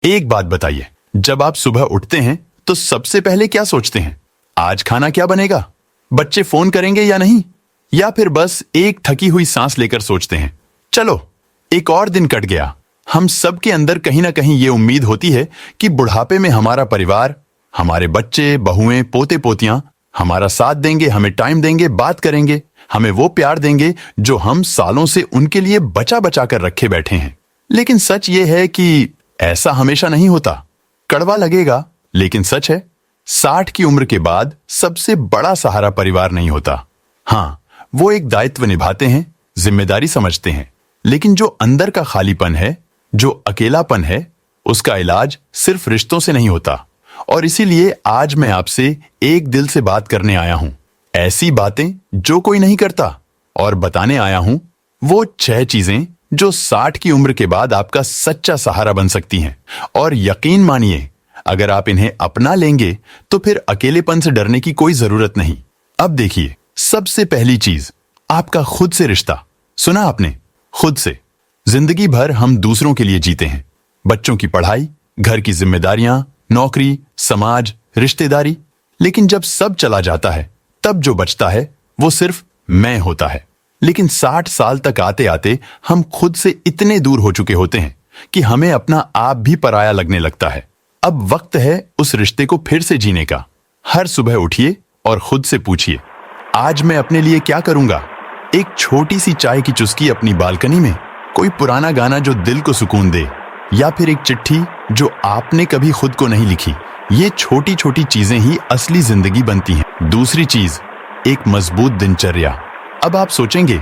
एक बात बताइए, जब आप सुबह उठते हैं तो सबसे पहले क्या सोचते हैं? आज खाना क्या बनेगा? बच्चे फोन करेंगे या नहीं? या फिर बस एक थकी हुई सांस लेकर सोचते हैं, चलो एक और दिन कट गया। हम सब के अंदर कहीं ना कहीं ये उम्मीद होती है कि बुढ़ापे में हमारा परिवार, हमारे बच्चे, बहुएं, पोते पोतियां हमारा साथ देंगे, हमें टाइम देंगे, बात करेंगे, हमें वो प्यार देंगे जो हम सालों से उनके लिए बचा बचा कर रखे बैठे हैं। लेकिन सच ये है कि ऐसा हमेशा नहीं होता। कड़वा लगेगा, लेकिन सच है, 60 की उम्र के बाद सबसे बड़ा सहारा परिवार नहीं होता। हाँ, वो एक दायित्व निभाते हैं, जिम्मेदारी समझते हैं, लेकिन जो अंदर का खालीपन है, जो अकेलापन है, उसका इलाज सिर्फ रिश्तों से नहीं होता। और इसीलिए आज मैं आपसे एक दिल से बात करने आया हूं। ऐसी बातें जो कोई नहीं करता, और बताने आया हूं वो 6 चीजें जो 60 की उम्र के बाद आपका सच्चा सहारा बन सकती हैं। और यकीन मानिए, अगर आप इन्हें अपना लेंगे तो फिर अकेलेपन से डरने की कोई जरूरत नहीं। अब देखिए, सबसे पहली चीज, आपका खुद से रिश्ता। सुना आपने? खुद से। जिंदगी भर हम दूसरों के लिए जीते हैं। बच्चों की पढ़ाई, घर की जिम्मेदारियां, नौकरी, समाज, रिश्तेदारी। लेकिन जब सब चला जाता है, तब जो बचता है वो सिर्फ मैं होता है। लेकिन 60 साल तक आते आते हम खुद से इतने दूर हो चुके होते हैं कि हमें अपना आप भी पराया लगने लगता है। अब वक्त है उस रिश्ते को फिर से जीने का। हर सुबह उठिए और खुद से पूछिए, आज मैं अपने लिए क्या करूंगा? एक छोटी सी चाय की चुस्की अपनी बालकनी में, कोई पुराना गाना जो दिल को सुकून दे, या फिर एक चिट्ठी जो आपने कभी खुद को नहीं लिखी। ये छोटी छोटी चीजें ही असली जिंदगी बनती हैं। दूसरी चीज, एक मजबूत दिनचर्या। अब आप सोचेंगे,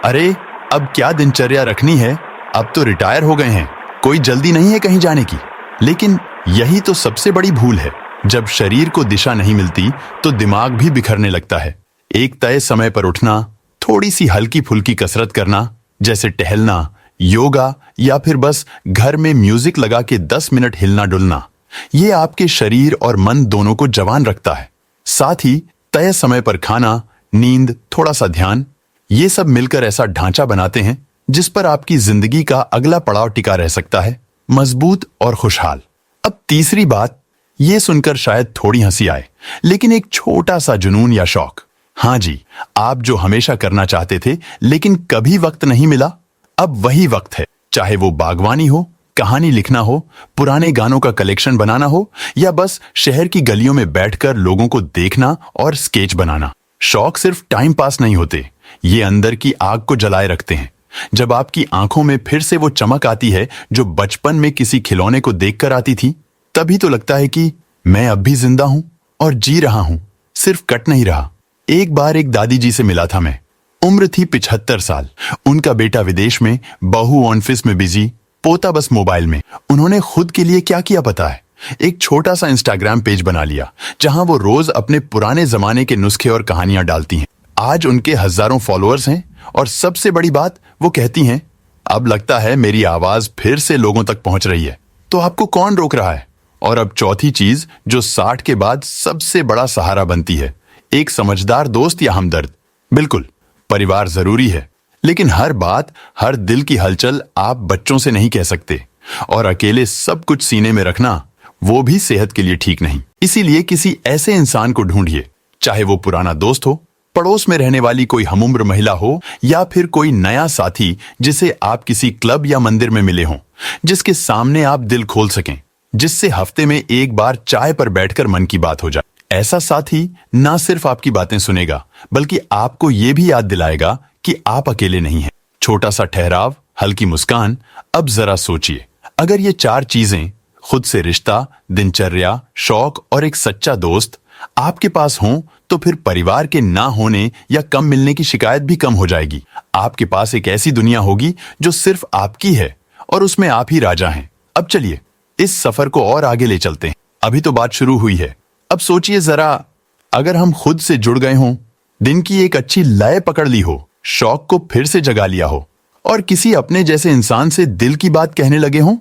अरे अब क्या दिनचर्या रखनी है, अब तो रिटायर हो गए हैं, कोई जल्दी नहीं है कहीं जाने की। लेकिन यही तो सबसे बड़ी भूल है। जब शरीर को दिशा नहीं मिलती तो दिमाग भी बिखरने लगता है। एक तय समय पर उठना, थोड़ी सी हल्की फुल्की कसरत करना, जैसे टहलना, योगा, या फिर बस घर में म्यूजिक लगा के 10 मिनट हिलना डुलना, ये आपके शरीर और मन दोनों को जवान रखता है। साथ ही तय समय पर खाना, नींद, थोड़ा सा ध्यान, ये सब मिलकर ऐसा ढांचा बनाते हैं जिस पर आपकी जिंदगी का अगला पड़ाव टिका रह सकता है, मजबूत और खुशहाल। अब तीसरी बात, ये सुनकर शायद थोड़ी हंसी आए, लेकिन एक छोटा सा जुनून या शौक। हाँ जी, आप जो हमेशा करना चाहते थे लेकिन कभी वक्त नहीं मिला, अब वही वक्त है। चाहे वो बागवानी हो, कहानी लिखना हो, पुराने गानों का कलेक्शन बनाना हो, या बस शहर की गलियों में बैठकर लोगों को देखना और स्केच बनाना। शौक सिर्फ टाइम पास नहीं होते, ये अंदर की आग को जलाए रखते हैं। जब आपकी आंखों में फिर से वो चमक आती है जो बचपन में किसी खिलौने को देखकर आती थी, तभी तो लगता है कि मैं अब भी जिंदा हूं और जी रहा हूं, सिर्फ कट नहीं रहा। एक बार एक दादी जी से मिला था मैं। उम्र थी 75 साल। उनका बेटा विदेश में, बहू ऑफिस में बिजी, पोता बस मोबाइल में। उन्होंने खुद के लिए क्या किया पता है? एक छोटा सा इंस्टाग्राम पेज बना लिया जहां वो रोज अपने पुराने जमाने के नुस्खे और कहानियां डालती हैं। आज उनके हजारों फॉलोअर्स हैं और सबसे बड़ी बात, वो कहती हैं, अब लगता है मेरी आवाज फिर से लोगों तक पहुंच रही है। तो आपको कौन रोक रहा है? और अब चौथी चीज जो 60 के बाद सबसे बड़ा सहारा बनती है, एक समझदार दोस्त या हमदर्द। बिल्कुल, परिवार जरूरी है, लेकिन हर बात, हर दिल की हलचल आप बच्चों से नहीं कह सकते। और अकेले सब कुछ सीने में रखना, वो भी सेहत के लिए ठीक नहीं। इसीलिए किसी ऐसे इंसान को ढूंढिए, चाहे वो पुराना दोस्त हो, पड़ोस में रहने वाली कोई हमउम्र महिला हो, या फिर कोई नया साथी जिसे आप किसी क्लब या मंदिर में मिले हों, जिसके सामने आप दिल खोल सकें, जिससे हफ्ते में एक बार चाय पर बैठकर मन की बात हो जाए। ऐसा साथी ना सिर्फ आपकी बातें सुनेगा, बल्कि आपको ये भी याद दिलाएगा कि आप अकेले नहीं हैं। छोटा सा ठहराव, हल्की मुस्कान। अब जरा सोचिए, अगर ये 4 चीजें, खुद से रिश्ता, दिनचर्या, शौक और एक सच्चा दोस्त, आपके पास हों, तो फिर परिवार के ना होने या कम मिलने की शिकायत भी कम हो जाएगी। आपके पास एक ऐसी दुनिया होगी जो सिर्फ आपकी है और उसमें आप ही राजा हैं। अब चलिए इस सफर को और आगे ले चलते हैं। अभी तो बात शुरू हुई है। अब सोचिए जरा, अगर हम खुद से जुड़ गए हों, दिन की एक अच्छी लय पकड़ ली हो, शौक को फिर से जगा लिया हो, और किसी अपने जैसे इंसान से दिल की बात कहने लगे हों,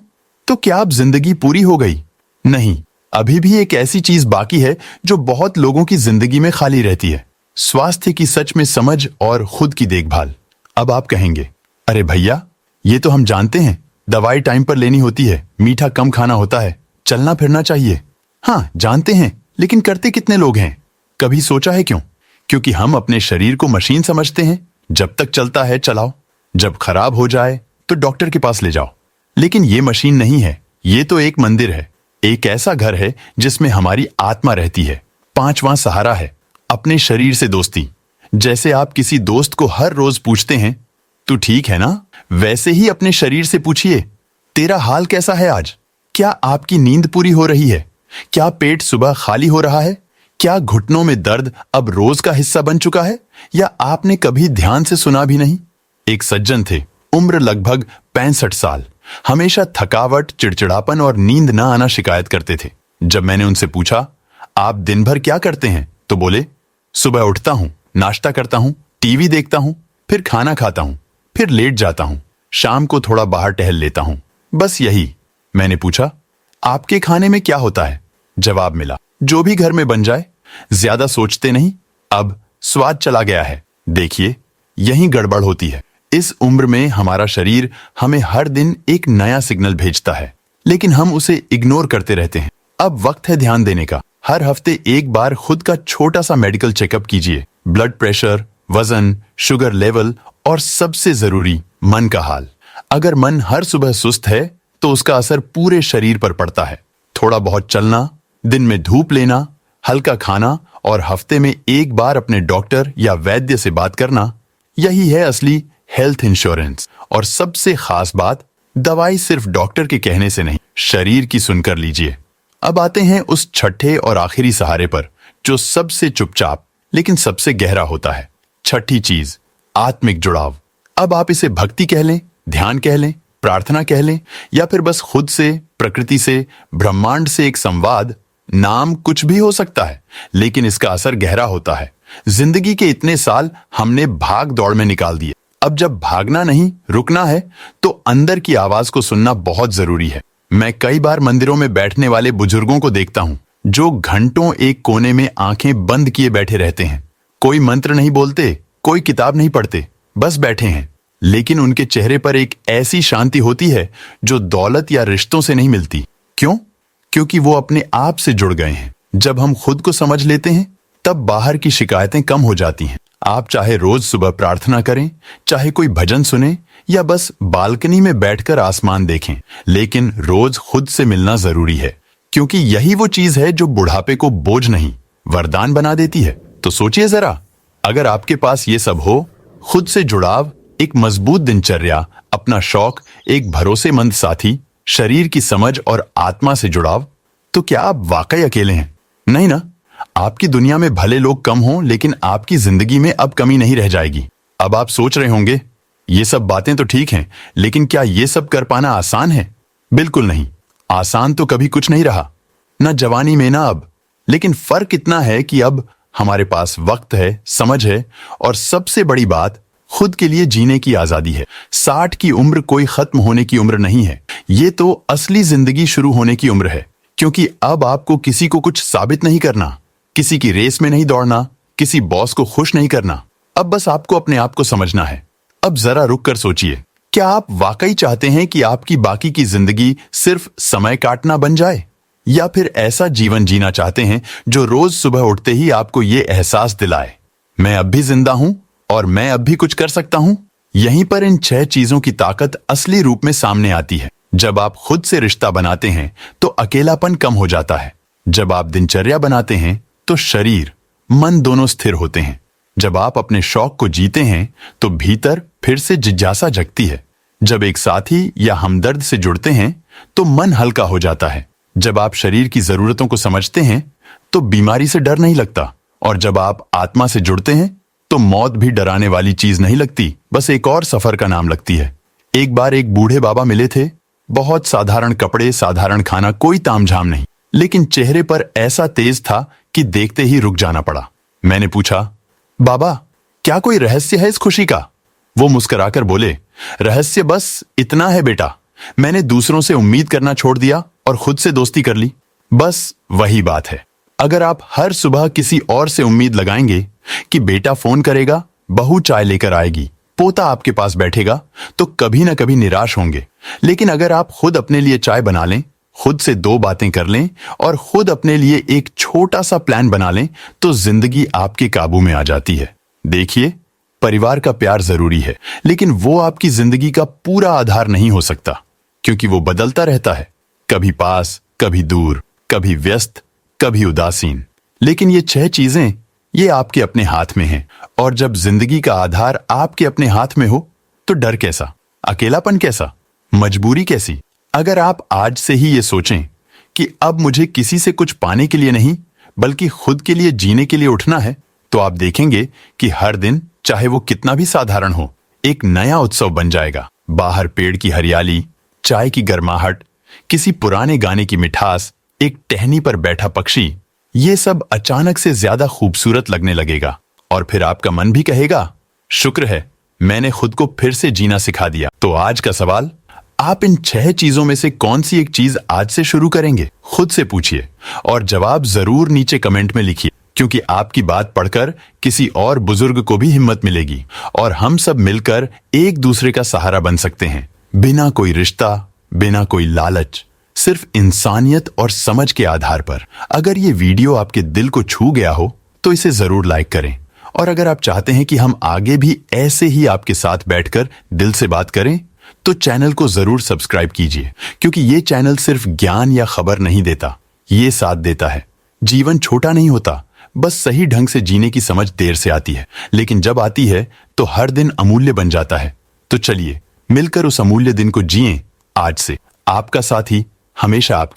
तो क्या अब जिंदगी पूरी हो गई? नहीं, अभी भी एक ऐसी चीज बाकी है जो बहुत लोगों की जिंदगी में खाली रहती है, स्वास्थ्य की सच में समझ और खुद की देखभाल। अब आप कहेंगे, अरे भैया, ये तो हम जानते हैं, दवाई टाइम पर लेनी होती है, मीठा कम खाना होता है, चलना फिरना चाहिए। हाँ जानते हैं, लेकिन करते कितने लोग हैं? कभी सोचा है क्यों? क्योंकि हम अपने शरीर को मशीन समझते हैं। जब तक चलता है चलाओ, जब खराब हो जाए तो डॉक्टर के पास ले जाओ। लेकिन ये मशीन नहीं है, ये तो एक मंदिर है, एक ऐसा घर है जिसमें हमारी आत्मा रहती है। पांचवां सहारा है अपने शरीर से दोस्ती। जैसे आप किसी दोस्त को हर रोज पूछते हैं तू ठीक है ना, वैसे ही अपने शरीर से पूछिए तेरा हाल कैसा है आज? क्या आपकी नींद पूरी हो रही है? क्या पेट सुबह खाली हो रहा है? क्या घुटनों में दर्द अब रोज का हिस्सा बन चुका है, या आपने कभी ध्यान से सुना भी नहीं? एक सज्जन थे, उम्र लगभग 65 साल, हमेशा थकावट, चिड़चिड़ापन और नींद न आना शिकायत करते थे। जब मैंने उनसे पूछा आप दिन भर क्या करते हैं, तो बोले सुबह उठता हूं, नाश्ता करता हूं, टीवी देखता हूं, फिर खाना खाता हूं, फिर लेट जाता हूं, शाम को थोड़ा बाहर टहल लेता हूं, बस यही। मैंने पूछा आपके खाने में क्या होता है? जवाब मिला जो भी घर में बन जाए, ज्यादा सोचते नहीं, अब स्वाद चला गया है। देखिए यही गड़बड़ होती है। इस उम्र में हमारा शरीर हमें हर दिन एक नया सिग्नल भेजता है, लेकिन हम उसे इग्नोर करते रहते हैं। अब वक्त है ध्यान देने का। हर हफ्ते एक बार खुद का छोटा सा मेडिकल चेकअप कीजिए। ब्लड प्रेशर, वजन, शुगर लेवल और सबसे जरूरी मन का हाल। अगर मन हर सुबह सुस्त है तो उसका असर पूरे शरीर पर पड़ता है। थोड़ा बहुत चलना, दिन में धूप लेना, हल्का खाना और हफ्ते में एक बार अपने डॉक्टर या वैद्य से बात करना, यही है असली हेल्थ इंश्योरेंस। और सबसे खास बात, दवाई सिर्फ डॉक्टर के कहने से नहीं, शरीर की सुनकर लीजिए। अब आते हैं उस छठे और आखिरी सहारे पर, जो सबसे चुपचाप लेकिन सबसे गहरा होता है। छठी चीज, आत्मिक जुड़ाव। अब आप इसे भक्ति कह लें, ध्यान कह लें, प्रार्थना कह लें, या फिर बस खुद से, प्रकृति से, ब्रह्मांड से एक संवाद। नाम कुछ भी हो सकता है, लेकिन इसका असर गहरा होता है। जिंदगी के इतने साल हमने भाग दौड़ में निकाल दिए। अब जब भागना नहीं, रुकना है, तो अंदर की आवाज को सुनना बहुत जरूरी है। मैं कई बार मंदिरों में बैठने वाले बुजुर्गों को देखता हूं, जो घंटों एक कोने में आंखें बंद किए बैठे रहते हैं। कोई मंत्र नहीं बोलते, कोई किताब नहीं पढ़ते, बस बैठे हैं। लेकिन उनके चेहरे पर एक ऐसी शांति होती है जो दौलत या रिश्तों से नहीं मिलती। क्यों? क्योंकि वो अपने आप से जुड़ गए हैं। जब हम खुद को समझ लेते हैं, तब बाहर की शिकायतें कम हो जाती हैं। आप चाहे रोज सुबह प्रार्थना करें, चाहे कोई भजन सुने, या बस बालकनी में बैठकर आसमान देखें, लेकिन रोज खुद से मिलना जरूरी है, क्योंकि यही वो चीज है जो बुढ़ापे को बोझ नहीं, वरदान बना देती है। तो सोचिए जरा, अगर आपके पास ये सब हो, खुद से जुड़ाव, एक मजबूत दिनचर्या, अपना शौक, एक भरोसेमंद साथी, शरीर की समझ और आत्मा से जुड़ाव, तो क्या आप वाकई अकेले हैं? नहीं ना। आपकी दुनिया में भले लोग कम हों, लेकिन आपकी जिंदगी में अब कमी नहीं रह जाएगी। अब आप सोच रहे होंगे ये सब बातें तो ठीक हैं, लेकिन क्या ये सब कर पाना आसान है? बिल्कुल नहीं। आसान तो कभी कुछ नहीं रहा, न जवानी में ना अब। लेकिन फर्क इतना है कि अब हमारे पास वक्त है, समझ है, और सबसे बड़ी बात, खुद के लिए जीने की आजादी है। 60 की उम्र कोई खत्म होने की उम्र नहीं है, ये तो असली जिंदगी शुरू होने की उम्र है। क्योंकि अब आपको किसी को कुछ साबित नहीं करना, किसी की रेस में नहीं दौड़ना, किसी बॉस को खुश नहीं करना। अब बस आपको अपने आप को समझना है। अब जरा रुक कर सोचिए, क्या आप वाकई चाहते हैं कि आपकी बाकी की जिंदगी सिर्फ समय काटना बन जाए, या फिर ऐसा जीवन जीना चाहते हैं जो रोज सुबह उठते ही आपको ये एहसास दिलाए, मैं अब भी जिंदा हूं और मैं अब भी कुछ कर सकता हूं? यहीं पर इन 6 चीजों की ताकत असली रूप में सामने आती है। जब आप खुद से रिश्ता बनाते हैं तो अकेलापन कम हो जाता है। जब आप दिनचर्या बनाते हैं तो शरीर, मन दोनों स्थिर होते हैं। जब आप अपने शौक को जीते हैं तो भीतर फिर से जिज्ञासा जगती है। जब एक साथी या हमदर्द से जुड़ते हैं तो मन हल्का हो जाता है। जब आप शरीर की जरूरतों को समझते हैं तो बीमारी से डर नहीं लगता, और जब आप आत्मा से जुड़ते हैं तो मौत भी डराने वाली चीज नहीं लगती, बस एक और सफर का नाम लगती है। एक बार एक बूढ़े बाबा मिले थे। बहुत साधारण कपड़े, साधारण खाना, कोई तामझाम नहीं, लेकिन चेहरे पर ऐसा तेज था कि देखते ही रुक जाना पड़ा। मैंने पूछा, बाबा क्या कोई रहस्य है इस खुशी का? वो मुस्कुराकर बोले, रहस्य बस इतना है बेटा, मैंने दूसरों से उम्मीद करना छोड़ दिया और खुद से दोस्ती कर ली। बस वही बात है। अगर आप हर सुबह किसी और से उम्मीद लगाएंगे कि बेटा फोन करेगा, बहू चाय लेकर आएगी, पोता आपके पास बैठेगा तो कभी ना कभी निराश होंगे। लेकिन अगर आप खुद अपने लिए चाय बना लें, खुद से 2 बातें कर लें और खुद अपने लिए एक छोटा सा प्लान बना लें तो जिंदगी आपके काबू में आ जाती है। देखिए, परिवार का प्यार जरूरी है, लेकिन वो आपकी जिंदगी का पूरा आधार नहीं हो सकता, क्योंकि वो बदलता रहता है, कभी पास, कभी दूर, कभी व्यस्त, कभी उदासीन। लेकिन ये 6 चीजें ये आपके अपने हाथ में हैं, और जब जिंदगी का आधार आपके अपने हाथ में हो तो डर कैसा, अकेलापन कैसा, मजबूरी कैसी। अगर आप आज से ही ये सोचें कि अब मुझे किसी से कुछ पाने के लिए नहीं बल्कि खुद के लिए जीने के लिए उठना है, तो आप देखेंगे कि हर दिन, चाहे वो कितना भी साधारण हो, एक नया उत्सव बन जाएगा। बाहर पेड़ की हरियाली, चाय की गर्माहट, किसी पुराने गाने की मिठास, एक टहनी पर बैठा पक्षी, ये सब अचानक से ज्यादा खूबसूरत लगने लगेगा। और फिर आपका मन भी कहेगा, शुक्र है मैंने खुद को फिर से जीना सिखा दिया। तो आज का सवाल, आप इन 6 चीजों में से कौन सी एक चीज आज से शुरू करेंगे? खुद से पूछिए और जवाब जरूर नीचे कमेंट में लिखिए, क्योंकि आपकी बात पढ़कर किसी और बुजुर्ग को भी हिम्मत मिलेगी और हम सब मिलकर एक दूसरे का सहारा बन सकते हैं। बिना कोई रिश्ता, बिना कोई लालच, सिर्फ इंसानियत और समझ के आधार पर। अगर ये वीडियो आपके दिल को छू गया हो तो इसे जरूर लाइक करें, और अगर आप चाहते हैं कि हम आगे भी ऐसे ही आपके साथ बैठकर दिल से बात करें तो चैनल को जरूर सब्सक्राइब कीजिए, क्योंकि ये चैनल सिर्फ ज्ञान या खबर नहीं देता, ये साथ देता है। जीवन छोटा नहीं होता, बस सही ढंग से जीने की समझ देर से आती है, लेकिन जब आती है तो हर दिन अमूल्य बन जाता है। तो चलिए मिलकर उस अमूल्य दिन को जिएं आज से। आपका साथी, हमेशा आपके